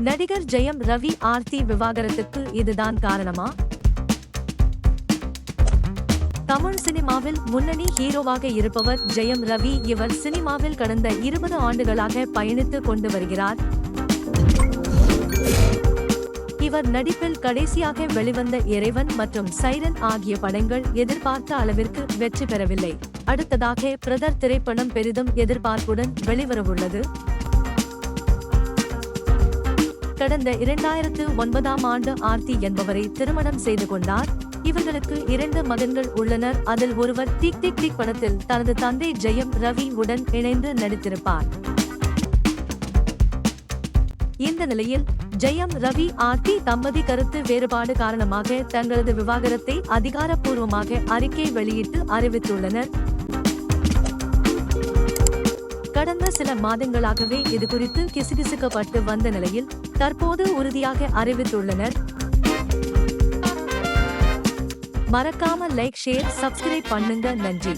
நடிகர் ஜெயம் ரவி ஆர்த்தி விவாகரத்துக்கு இதுதான் காரணமா? தமிழ் சினிமாவில் முன்னணி ஹீரோவாக இருப்பவர் ஜெயம் ரவி. இவர் சினிமாவில் கடந்த 20 ஆண்டுகளாக பயணித்துக் கொண்டு வருகிறார். இவர் நடிப்பில் கடைசியாக வெளிவந்த இறைவன் மற்றும் சைரன் ஆகிய படங்கள் எதிர்பார்த்த அளவிற்கு வெற்றி பெறவில்லை. அடுத்ததாக பிரதர் திரைப்படம் பெரிதும் எதிர்பார்ப்புடன் வெளிவரவுள்ளது. கடந்த 2009ஆம் ஆண்டு ஆர்த்தி என்பவரை திருமணம் செய்து கொண்டார். இவர்களுக்கு 2 மகன்கள் உள்ளனர். அதில் ஒருவர் டிக் டிக் டிக் படத்தில் தனது தந்தை ஜெயம் ரவி உடன் இணைந்து நடித்திருப்பார். இந்த நிலையில் ஜெயம் ரவி ஆர்த்தி தம்பதி கருத்து வேறுபாடு காரணமாக தங்களது விவாகரத்தை அதிகாரப்பூர்வமாக அறிக்கை வெளியிட்டு அறிவித்துள்ளனர். கடந்த சில மாதங்களாகவே இதுகுறித்து கிசுகிசுக்கப்பட்டு வந்த நிலையில் தற்போது உறுதியாக அறிவித்துள்ளனர். மறக்காம லைக், ஷேர், சப்ஸ்கிரைப் பண்ணுங்க. நன்றி.